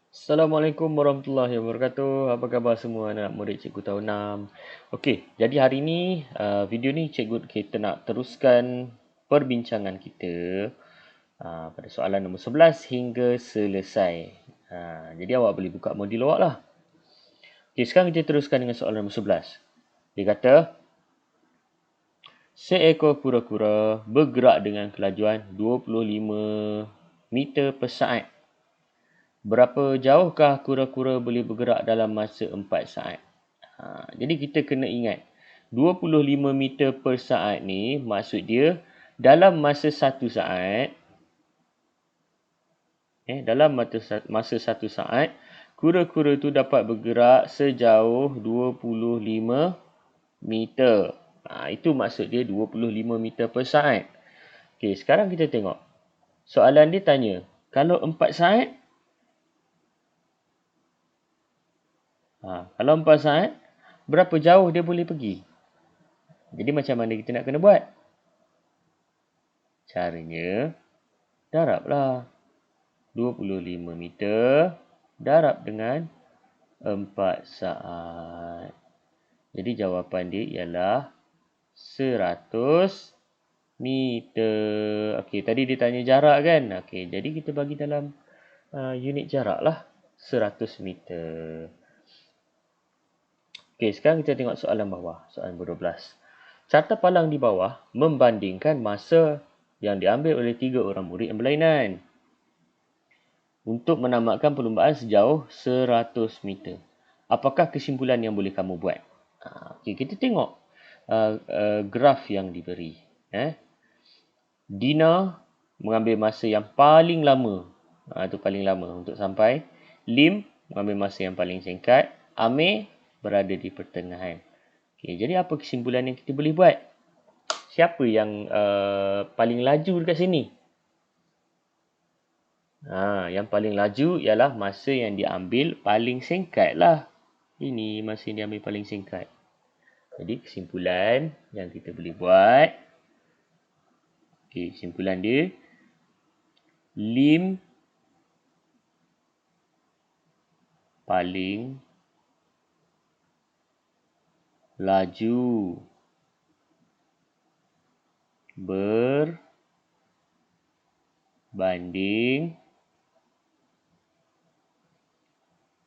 Assalamualaikum warahmatullahi wabarakatuh. Apa khabar semua anak murid Cikgu tahun 6? Okey, jadi hari ni video ni kita nak teruskan perbincangan kita pada soalan nombor 11 hingga selesai. Jadi awak boleh buka modul awak lah. Okey, sekarang kita teruskan dengan soalan nombor 11. Dia kata, seekor kura-kura bergerak dengan kelajuan 25 meter per saat. Berapa jauhkah kura-kura boleh bergerak dalam masa 4 saat? Jadi kita kena ingat, 25 meter per saat ni maksud dia dalam masa 1 saat, dalam masa 1 saat, kura-kura tu dapat bergerak sejauh 25 meter. Itu maksud dia 25 meter per saat. Okey, sekarang kita tengok. Soalan dia tanya, kalau 4 saat, kalau 4 saat, berapa jauh dia boleh pergi? Jadi macam mana kita nak kena buat? Caranya, darablah 25 meter darab dengan 4 saat. Jadi jawapan dia ialah 100 meter. Okey, tadi dia tanya jarak kan? Okey, jadi kita bagi dalam unit jarak lah. 100 meter. Okey, sekarang kita tengok soalan bawah. Soalan nombor 12. Carta palang di bawah membandingkan masa yang diambil oleh 3 orang murid yang berlainan untuk menamatkan perlumbaan sejauh 100 meter. Apakah kesimpulan yang boleh kamu buat? Okay, kita tengok graf yang diberi. Dina mengambil masa yang paling lama. Itu paling lama untuk sampai. Lim mengambil masa yang paling singkat. Amir berada di pertengahan. Okay, jadi apa kesimpulan yang kita boleh buat? Siapa yang paling laju dekat sini? Yang paling laju ialah masa yang diambil paling singkat lah. Ini masa yang diambil paling singkat. Jadi kesimpulan yang kita boleh buat. Okay, kesimpulan dia. Lim paling laju berbanding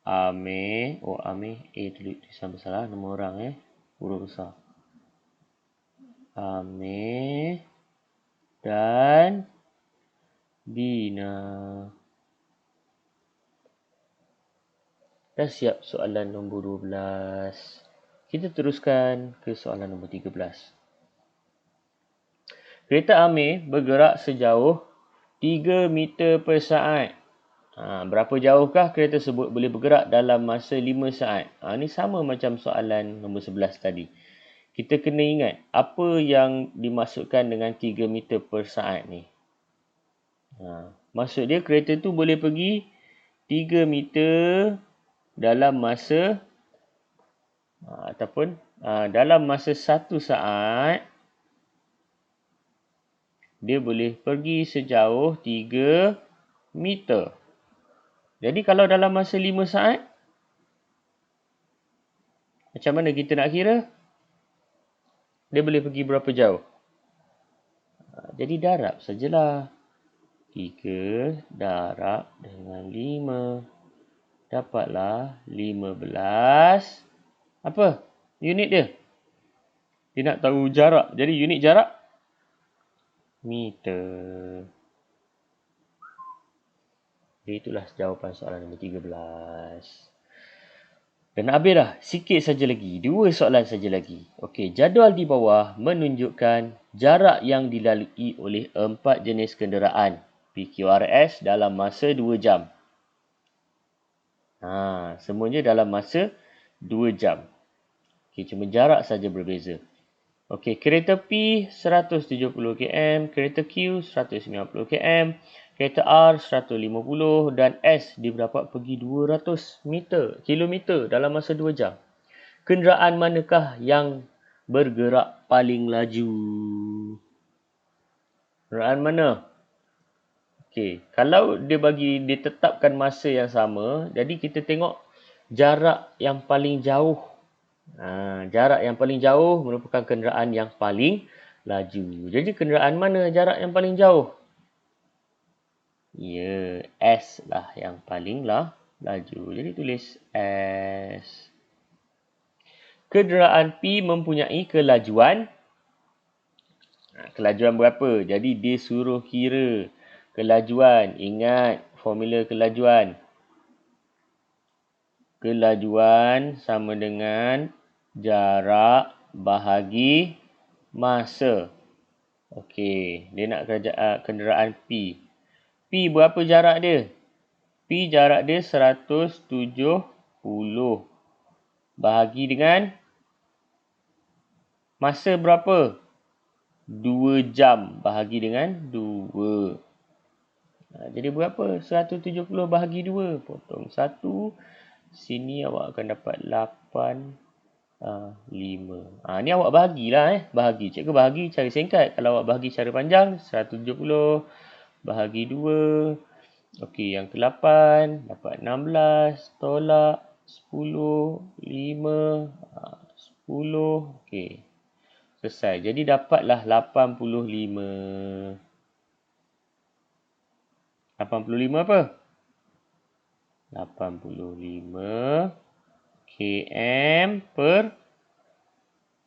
Amir. Amir. Tulisan besar lah. Nama orang huruf besar. Amir dan Dina. Dah siap soalan nombor 12. Kita teruskan ke soalan nombor 13. Kereta Amir bergerak sejauh 3 meter per saat. Berapa jauhkah kereta tersebut boleh bergerak dalam masa 5 saat? Ini sama macam soalan nombor 11 tadi. Kita kena ingat apa yang dimaksudkan dengan 3 meter per saat ni. Maksud dia kereta tu boleh pergi 3 meter dalam masa ataupun dalam masa 1 saat dia boleh pergi sejauh 3 meter. Jadi kalau dalam masa 5 saat, macam mana kita nak kira? Dia boleh pergi berapa jauh? Jadi darab sajalah. 3 darab dengan 5. Dapatlah 15. Apa? Unit dia. Dia nak tahu jarak. Jadi unit jarak? Meter. Jadi itulah jawapan soalan nombor 13. Dan habis dah. Sikit saja lagi. 2 soalan saja lagi. Okey, jadual di bawah menunjukkan jarak yang dilalui oleh 4 jenis kenderaan PQRS dalam masa 2 jam. Semuanya dalam masa 2 jam. Okey, cuma jarak saja berbeza. Okey, kereta P 170 km, kereta Q 190 km, kereta R 150 dan S dapat pergi 200 kilometer dalam masa 2 jam. Kenderaan manakah yang bergerak paling laju? Kenderaan mana? Okey, kalau dia tetapkan masa yang sama, jadi kita tengok jarak yang paling jauh. Jarak yang paling jauh merupakan kenderaan yang paling laju. Jadi kenderaan mana jarak yang paling jauh? Ya, S lah yang paling laju. Jadi tulis S. Kenderaan P mempunyai kelajuan. Kelajuan berapa? Jadi dia suruh kira kelajuan. Ingat formula kelajuan. Kelajuan sama dengan jarak bahagi masa. Okey, dia nak kenderaan P. P berapa jarak dia? P jarak dia 170 bahagi dengan masa berapa? 2 jam bahagi dengan 2. Jadi berapa? 170 bahagi 2. Potong 1. Sini awak akan dapat 8, 5. Ni awak bahagilah. Bahagi. Cikgu bahagi cara singkat. Kalau awak bahagi cara panjang, 170 bahagi 2. Okey, yang ke-8 dapat 16 tolak 10, 5, 10. Okey. Selesai. Jadi dapatlah 85. 85 apa? 85 km per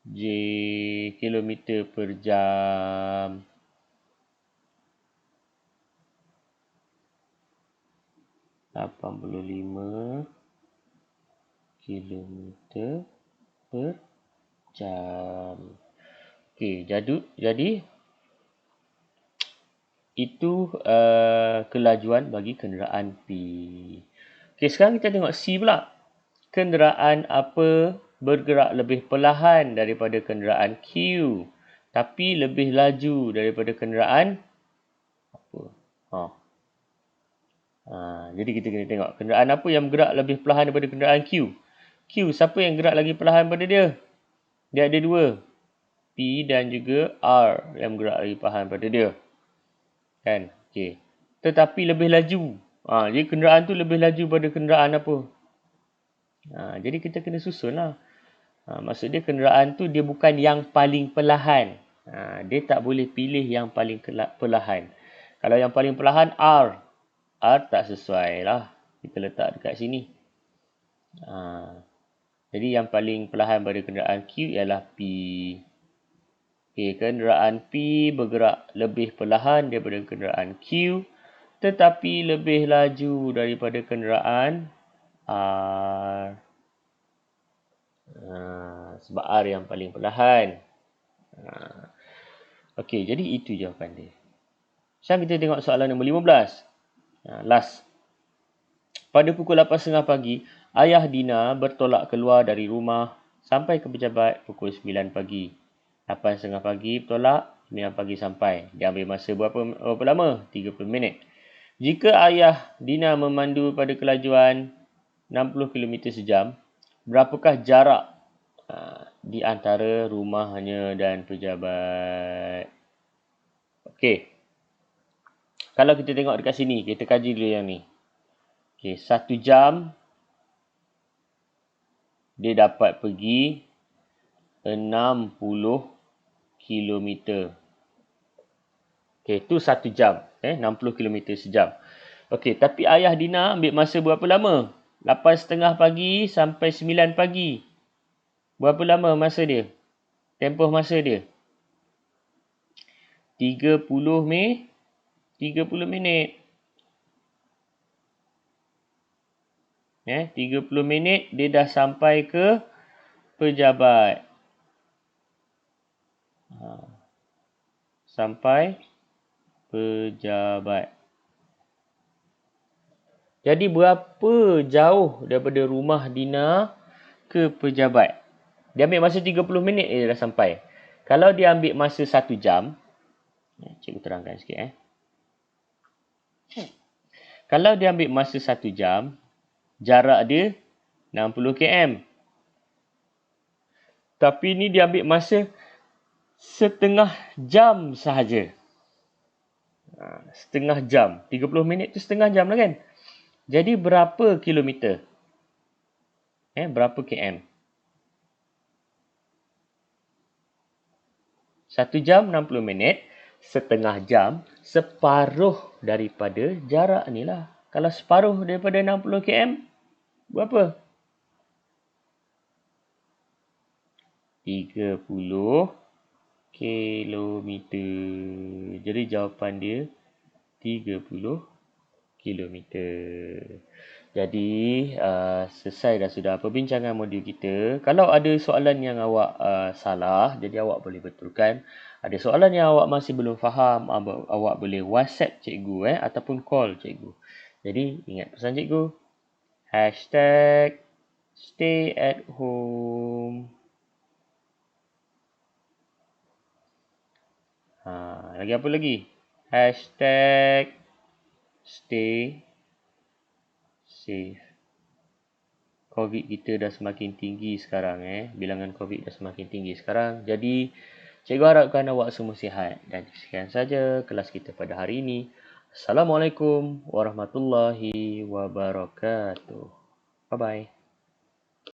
J kilometer per jam. Kilometer per jam. Okey, jadi itu kelajuan bagi kenderaan P. Okey, sekarang kita tengok C pula. Kenderaan apa bergerak lebih perlahan daripada kenderaan Q tapi lebih laju daripada kenderaan apa? Jadi kita kena tengok kenderaan apa yang bergerak lebih perlahan daripada kenderaan Q. Q, siapa yang gerak lagi perlahan pada dia? Dia ada dua. P dan juga R yang bergerak lagi perlahan pada dia. Kan? Okey. Tetapi lebih laju. Jadi kenderaan tu lebih laju pada kenderaan apa? Jadi kita kena susun lah. Maksud dia kenderaan tu dia bukan yang paling perlahan. Dia tak boleh pilih yang paling perlahan. Kalau yang paling perlahan R. R tak sesuai lah. Kita letak dekat sini. Jadi yang paling perlahan pada kenderaan Q ialah P. Okay, kenderaan P bergerak lebih perlahan daripada kenderaan Q tetapi lebih laju daripada kenderaan R. Sebab R yang paling perlahan. Okey, jadi itu jawapan dia. Sekarang kita tengok soalan nombor 15. Last. Pada pukul 8.30 pagi, ayah Dina bertolak keluar dari rumah sampai ke pejabat pukul 9 pagi. 8.30 pagi bertolak, 9 pagi sampai. Dia ambil masa berapa lama? 30 minit. Jika ayah Dina memandu pada kelajuan 60 km sejam, berapakah jarak di antara rumahnya dan pejabat? Okey. Kalau kita tengok dekat sini, kita kaji dulu yang ni. Okey, 1 jam dia dapat pergi 60 km. Okey, tu 1 jam. 60 km sejam. Okey, tapi ayah Dina ambil masa berapa lama? 8.30 pagi sampai 9 pagi. Berapa lama masa dia? Tempoh masa dia? 30 minit. 30 minit dia dah sampai ke pejabat. Sampai pejabat. Jadi berapa jauh daripada rumah Dina ke pejabat? Dia ambil masa 30 minit dia dah sampai. Kalau dia ambil masa 1 jam, cikgu terangkan sikit. Kalau dia ambil masa 1 jam, jarak dia 60 km. Tapi ni dia ambil masa setengah jam sahaja. Setengah jam. 30 minit tu setengah jam lah kan? Jadi berapa kilometer? Berapa km? 1 jam 60 minit, setengah jam, separuh daripada jarak ni lah. Kalau separuh daripada 60 km, berapa? 30 kilometer. Jadi jawapan dia 30 kilometer. Jadi selesai dah sudah perbincangan modul kita. Kalau ada soalan yang awak salah, jadi awak boleh betulkan. Ada soalan yang awak masih belum faham, awak boleh WhatsApp cikgu ataupun call cikgu. Jadi ingat pesan cikgu. #StayAtHome. Lagi apa lagi? #Stay safe. COVID kita dah semakin tinggi sekarang. Bilangan COVID dah semakin tinggi sekarang. Jadi, cikgu harapkan awak semua sihat. Dan sekian saja kelas kita pada hari ini. Assalamualaikum warahmatullahi wabarakatuh. Bye-bye.